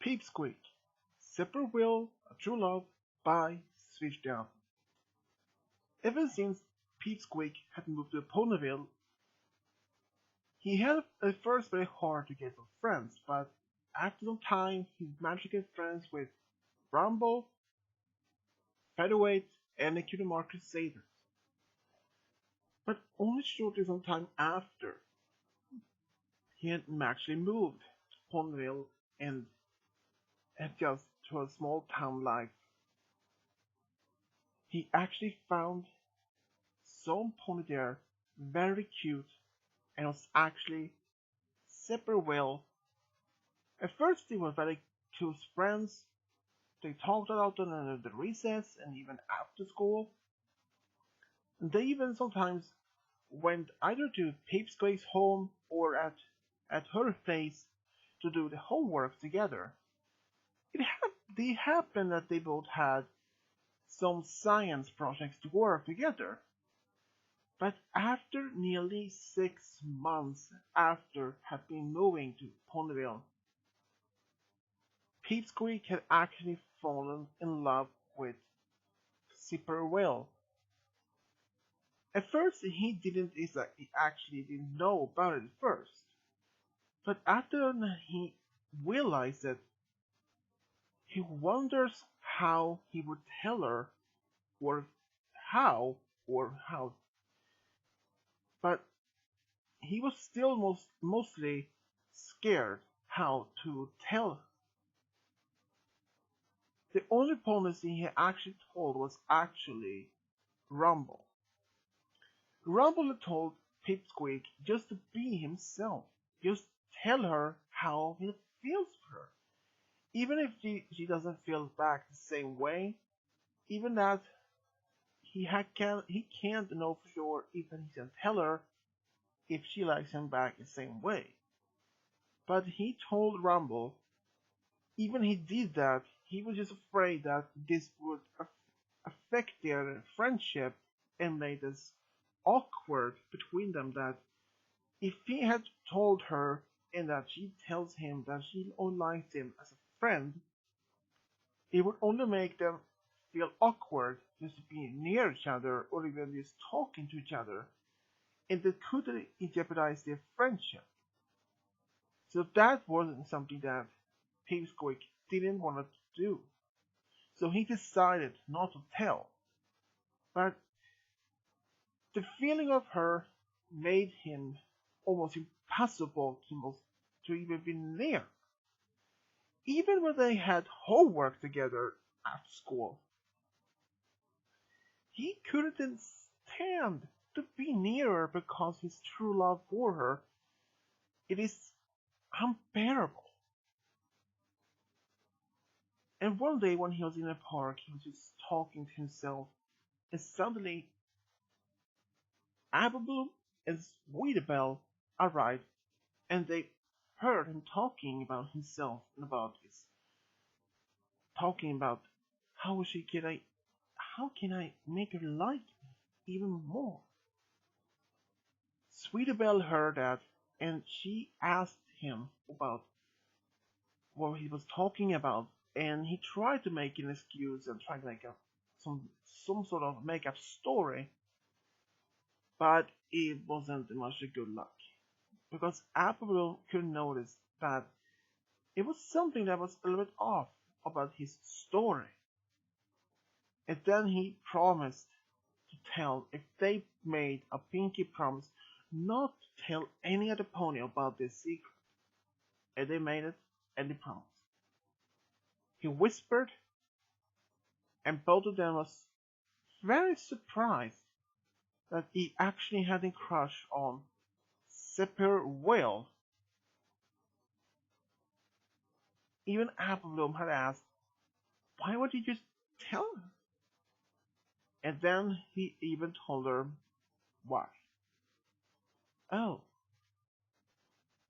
Pipsqueak, Zipporwhill, A True Love by Switched Down. Ever since Pipsqueak had moved to Ponyville, he had at first very hard to get some friends, but after some time he managed to get friends with Rumble, Featherweight, and the Cutie Mark Crusaders. But only shortly some time after he had actually moved to Ponyville and adjusted to a small town life, he actually found some pony there very cute and was actually super well. At first they were very close friends. They talked a lot on the recess and even after school. And they even sometimes went either to Pipsqueak's home or at her place to do the homework together. They happened that they both had some science projects to work together. But after nearly 6 months after had been moving to Ponyville, Pipsqueak had actually fallen in love with Zipporwhill. At first he actually didn't know about it first. But after he realized it, he wonders how he would tell her or how. But he was still mostly scared how to tell her. The only policy he actually told was actually Rumble. Rumble had told Pipsqueak just to be himself, just tell her how he feels for her. Even if she doesn't feel back the same way, even that he can't know for sure even he can tell her if she likes him back the same way. But he told Rumble, even he did that, he was just afraid that this would affect their friendship and make this awkward between them, that if he had told her and that she tells him that she only likes him as a friend, it would only make them feel awkward just being near each other or even just talking to each other, and that could jeopardize their friendship. So that wasn't something that Pipsqueak didn't want to do. So he decided not to tell. But the feeling of her made him almost impossible to even be near. Even when they had homework together after school, he couldn't stand to be near her because his true love for her, it is unbearable. And one day when he was in a park, he was just talking to himself, and suddenly Applebloom and Sweetabelle arrived, and they heard him talking about himself and about talking about how can I make her like me even more. Sweetabelle heard that, and she asked him about what he was talking about, and he tried to make an excuse and try to make up some sort of make up story, but it wasn't much a good luck because Applebloom could notice that it was something that was a little bit off about his story. And then he promised to tell if they made a pinky promise not to tell any other pony about this secret. And they made it, and they promised. He whispered, and both of them was very surprised that he actually had a crush on Zipporwhill. Even Applebloom had asked, why would you just tell her? And then he even told her why. Oh,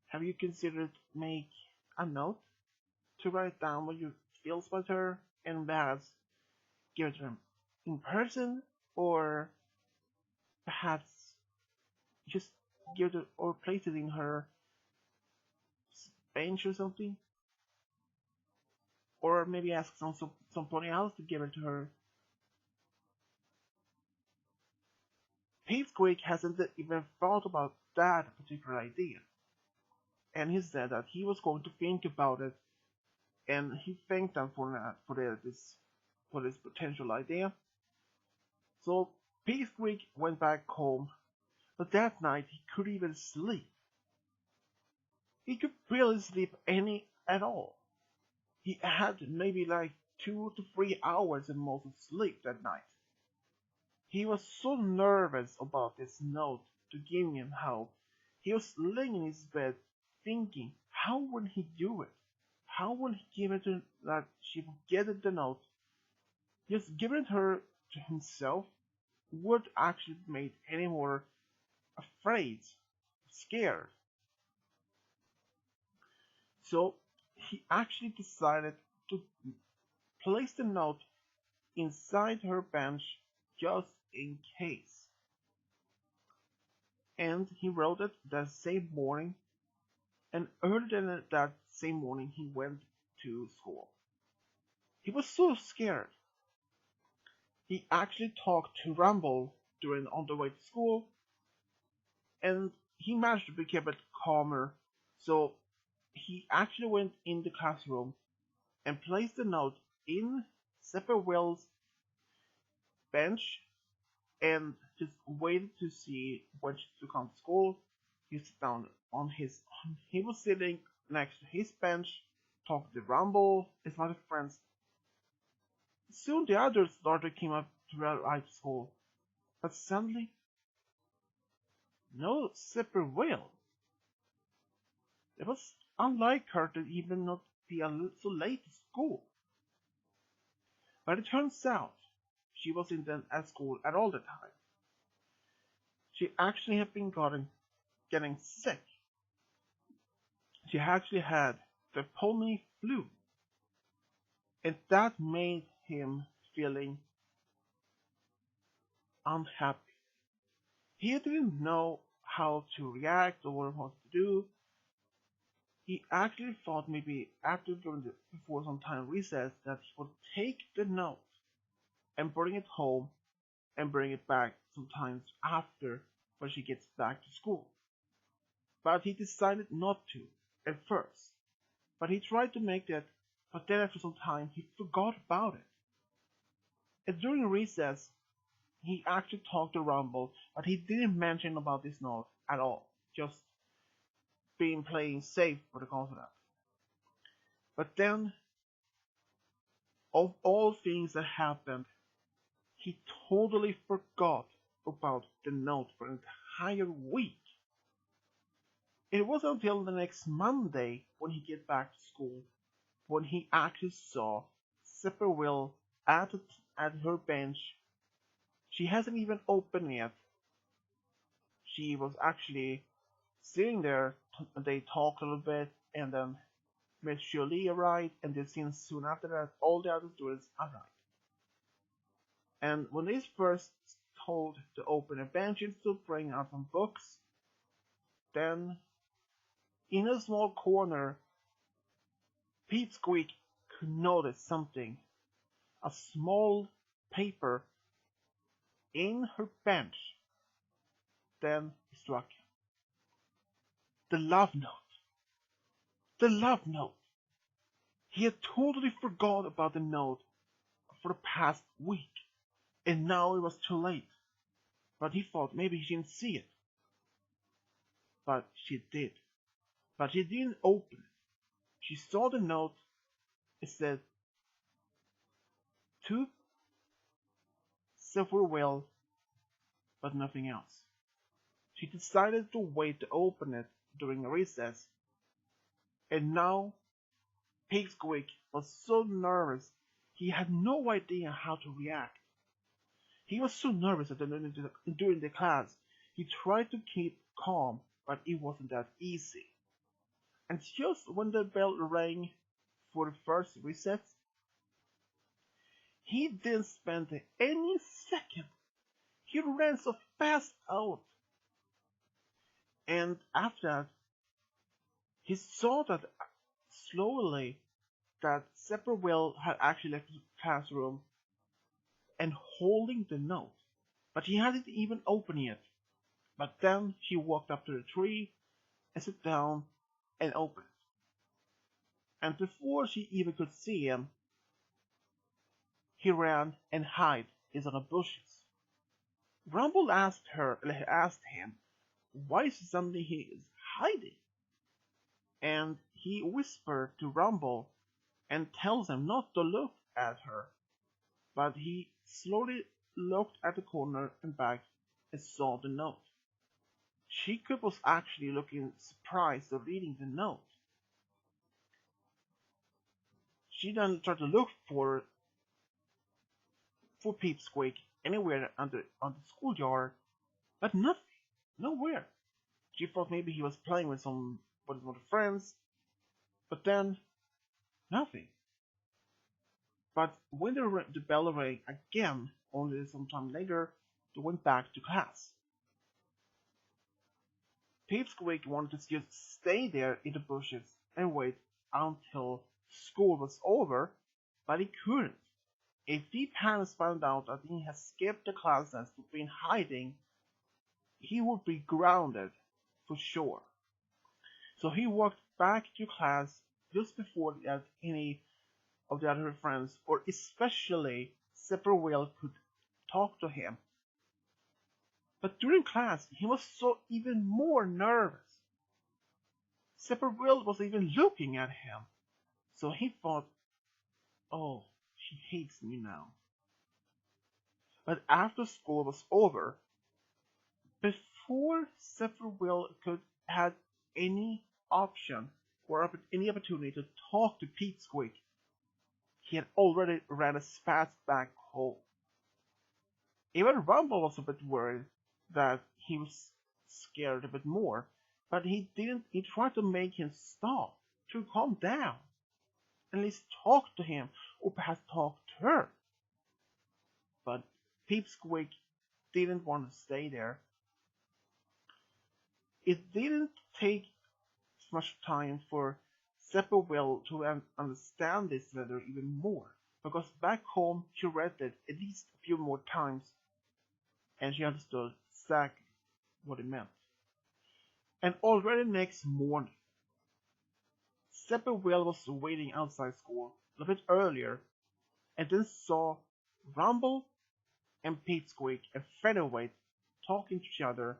have you considered make a note to write down what you feel about her and perhaps give it to her in person, or perhaps just give it or place it in her bench or something? or maybe ask somebody else to give it to her. Pipsqueak hasn't even thought about that particular idea, and he said that he was going to think about it, and he thanked them for this potential idea. So Pipsqueak went back home, but that night he couldn't even sleep. He could barely sleep any at all. He had maybe like 2 to 3 hours at most of sleep that night. He was so nervous about this note to give him help. He was laying in his bed thinking, how would he do it? How would he give it to that she would get the note? Just giving her to himself would actually make any more afraid, scared. So he actually decided to place the note inside her bench just in case. And he wrote it that same morning, and earlier than that same morning he went to school. He was so scared. He actually talked to Rumble on the way to school, and he managed to become a bit calmer. So he actually went in the classroom and placed the note in Zipporwhill's bench and just waited to see when she to come to school. He sat down on he was sitting next to his bench, talking to Rumble, his other friends. Soon the other starter came up to arrive to school, but suddenly, no Zipporwhill. It was unlike her to even not be so late to school. But it turns out she wasn't at school at all the time. She actually had been getting sick. She actually had the pony flu, and that made him feeling unhappy. He didn't know how to react or what to do. He actually thought maybe before some time recess that he would take the note and bring it home and bring it back sometimes after when she gets back to school. But he decided not to at first. But he tried to make that, but then after some time he forgot about it. And during recess, he actually talked to Rumble, but he didn't mention about this note at all. Just being playing safe for the confidant. But then, of all things that happened, he totally forgot about the note for an entire week. It wasn't until the next Monday when he get back to school when he actually saw Zipporwhill at her bench. She hasn't even opened yet. She was actually sitting there. They talked a little bit, and then Miss Jolie arrived, and then soon after that, all the other students arrived. And when they first told to open a bench and to bring out some books, then in a small corner, Pipsqueak could notice something. A small paper in her bench. Then he struck him. The love note. The love note. He had totally forgot about the note for the past week, and now it was too late. But he thought maybe she didn't see it. But she did. But she didn't open it. She saw the note. It said, "To Zipporwhill," but nothing else. She decided to wait to open it during recess. And now Pipsqueak was so nervous he had no idea how to react. He was so nervous that during the class he tried to keep calm, but it wasn't that easy. And just when the bell rang for the first recess, he didn't spend any second. He ran so fast out. And after that, he saw that slowly that Zipporwhill had actually left the classroom and holding the note, but he hadn't even opened it. But then she walked up to the tree and sat down and opened it. And before she even could see him, he ran and hid in the bushes. Rumble asked him, why is something he is hiding? And he whispered to Rumble and tells him not to look at her. But he slowly looked at the corner and back and saw the note. Chico was actually looking surprised of reading the note. She then tried to look for Pipsqueak anywhere on the schoolyard, but nothing, nowhere. She thought maybe he was playing with some friends, but then nothing. But when the bell rang again, only some time later, they went back to class. Pipsqueak wanted to just stay there in the bushes and wait until school was over, but he couldn't. If the parents found out that he had skipped the classes to be hiding, he would be grounded for sure. So he walked back to class just before any of the other friends, or especially Zipporwhill, could talk to him. But during class, he was so even more nervous. Zipporwhill was even looking at him, so he thought, oh, she hates me now. But after school was over, before Zipporwhill could have any option or any opportunity to talk to Pipsqueak, he had already ran as fast back home. Even Rumble was a bit worried that he was scared a bit more, but he didn't. He tried to make him stop, to calm down, and at least talk to him, or perhaps talk to her. But Pipsqueak didn't want to stay there. It didn't take much time for Zipporwhill to understand this letter even more, because back home she read it at least a few more times, and she understood exactly what it meant. And already next morning, Zipporwhill was waiting outside school a bit earlier, and then saw Rumble and Pipsqueak and Featherweight talking to each other.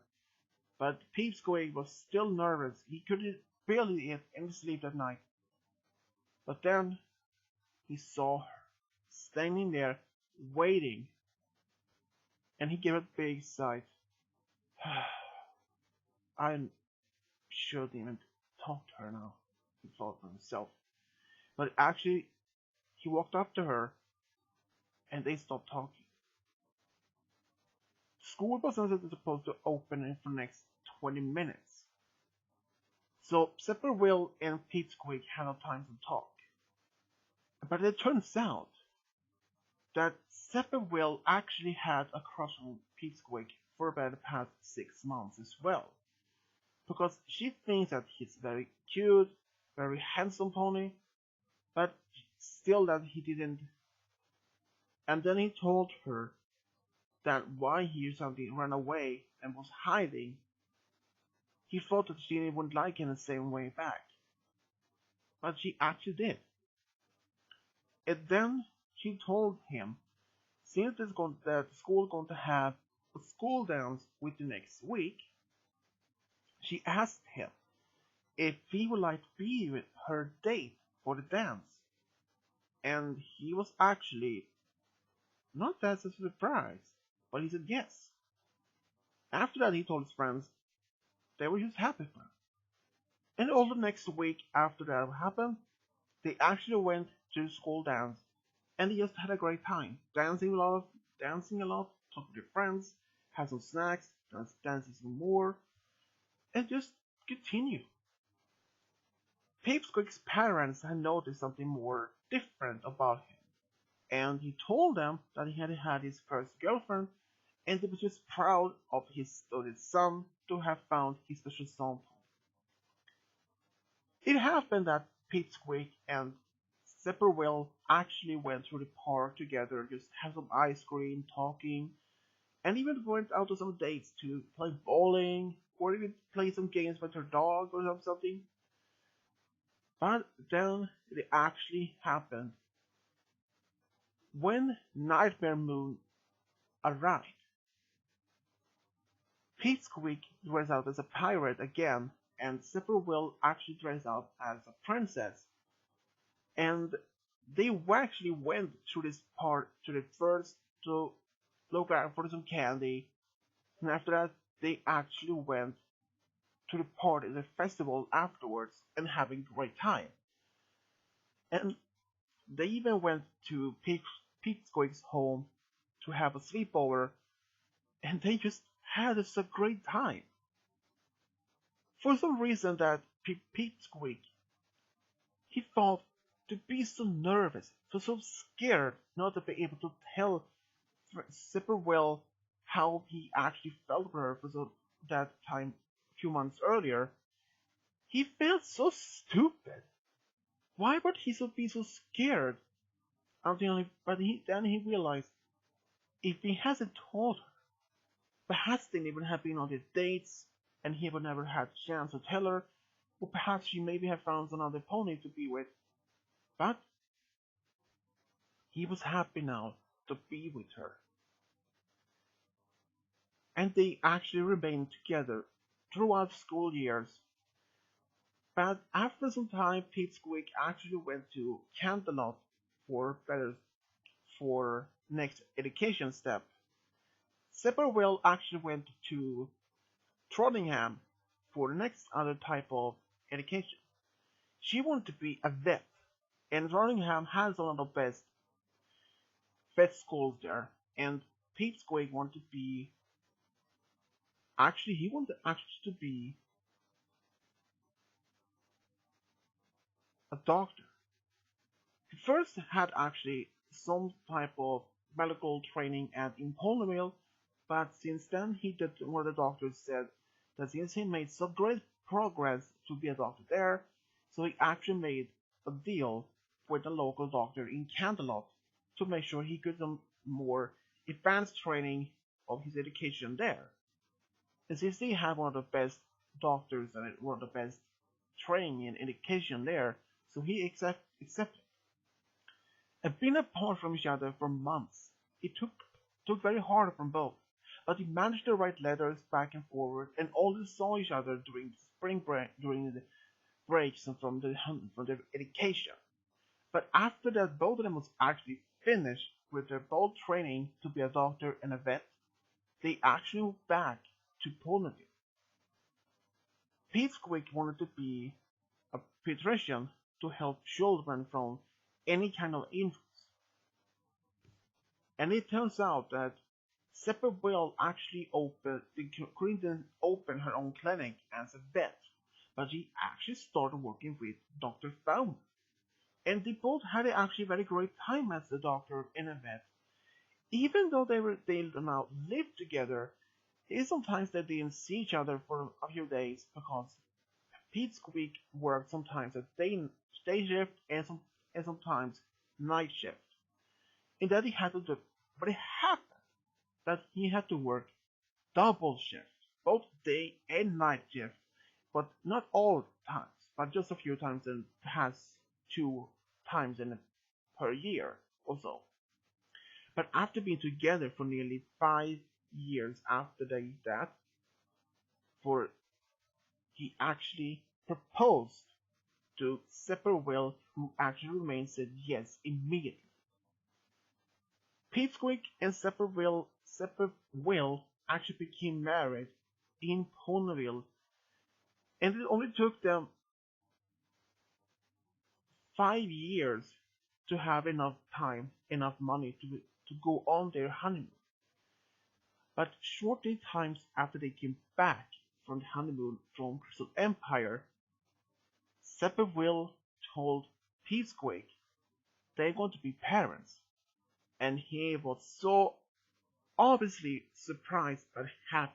But Pipsqueak was still nervous. He could barely eat any sleep that night. But then he saw her standing there waiting, and he gave a big sigh. I shouldn't even talk to her now, he thought to himself. But actually, he walked up to her, and they stopped talking. School wasn't supposed to open for the next 20 minutes. So Zipporwhill and Pipsqueak had no time to talk. But it turns out that Zipporwhill actually had a crush on Pipsqueak for about the past 6 months as well. Because she thinks that he's very cute, very handsome pony, but still that he didn't. And then he told her that why he suddenly ran away and was hiding. He thought that she wouldn't like him the same way back. But she actually did. And then she told him, since the school is going to have a school dance within next week, she asked him if he would like to be with her date for the dance. And he was actually not that surprised, but he said yes. After that, he told his friends they were just happy for him. And all the next week after that happened, they actually went to school dance, and they just had a great time, dancing a lot, talking to their friends, had some snacks, dancing some more, and just continue. Pipsqueak's parents had noticed something more different about him, and he told them that he had his first girlfriend, and they were just proud of his son to have found his special someone. It happened that Pipsqueak and Zipporwhill actually went to the park together, just had some ice cream, talking, and even went out on some dates to play bowling or even play some games with her dog or something. But then it actually happened. When Nightmare Moon arrived, Pipsqueak dressed out as a pirate again, and Zipporwhill actually dressed out as a princess. And they actually went to this part to the first to look out for some candy, and after that they actually went to the party, the festival afterwards, and having a great time. And they even went to Pipsqueak's home to have a sleepover, and they just had a great time. For some reason that Pipsqueak, he thought to be so nervous, so scared not to be able to tell Zipporwhill how he actually felt for her for that time a few months earlier. He felt so stupid. Why would he be so scared? But then he realized if he hasn't told her, perhaps they never have been on their dates, and he would never had a chance to tell her, or perhaps she maybe have found another pony to be with. But he was happy now to be with her. And they actually remained together throughout school years. But after some time, Pipsqueak actually went to Canterlot for next education step. Zipporwhill actually went to Trottingham for the next other type of education. She wanted to be a vet, and Trottingham has one of the best vet schools there. And Pipsqueak wanted to be he wanted actually to be a doctor. He first had actually some type of medical training in Ponyville, but since then one of the doctors said that since he made so great progress to be a doctor there, so he actually made a deal with a local doctor in Canterlot to make sure he could some more advanced training of his education there. And since they had one of the best doctors and one of the best training and education there, so he accepted. And being apart from each other for months, it took very hard from both, but they managed to write letters back and forward, and always saw each other during the spring break, during the breaks and from their education. But after that, both of them was actually finished with their both training to be a doctor and a vet, they actually moved back to Ponyville. Pipsqueak wanted to be a pediatrician to help children from any kind of injuries. And it turns out that Zipporwhill actually couldn't open her own clinic as a vet, but she actually started working with Dr. Fowler. And they both had actually very great time as a doctor and a vet. Even though they now lived together, sometimes they didn't see each other for a few days because Pipsqueak worked sometimes at day shift and sometimes night shift. And that he had to do, but it happened that he had to work double shift, both day and night shift, but not all times, but just a few times, and perhaps 2 times per year or so. But after being together for nearly 5 years after that, he actually proposed to Zipporwhill, who actually remained said yes immediately. Pipsqueak and Zipporwhill actually became married in Ponyville, and it only took them 5 years to have enough time, enough money to go on their honeymoon. But shortly times after they came back from the honeymoon from Crystal Empire, Zipporwhill told Pipsqueak they're going to be parents, and he was so obviously surprised but happy.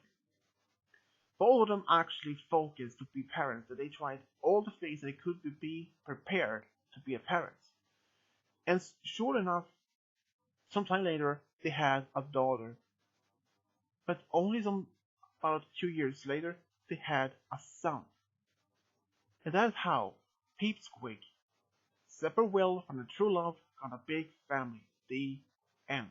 Both of them actually focused to be parents, that they tried all the things they could to be prepared to be a parent. And sure enough, sometime later, they had a daughter. But only about 2 years later, they had a son. And that's how Pipsqueak, Zipporwhill from the True Love, got a big family. The end.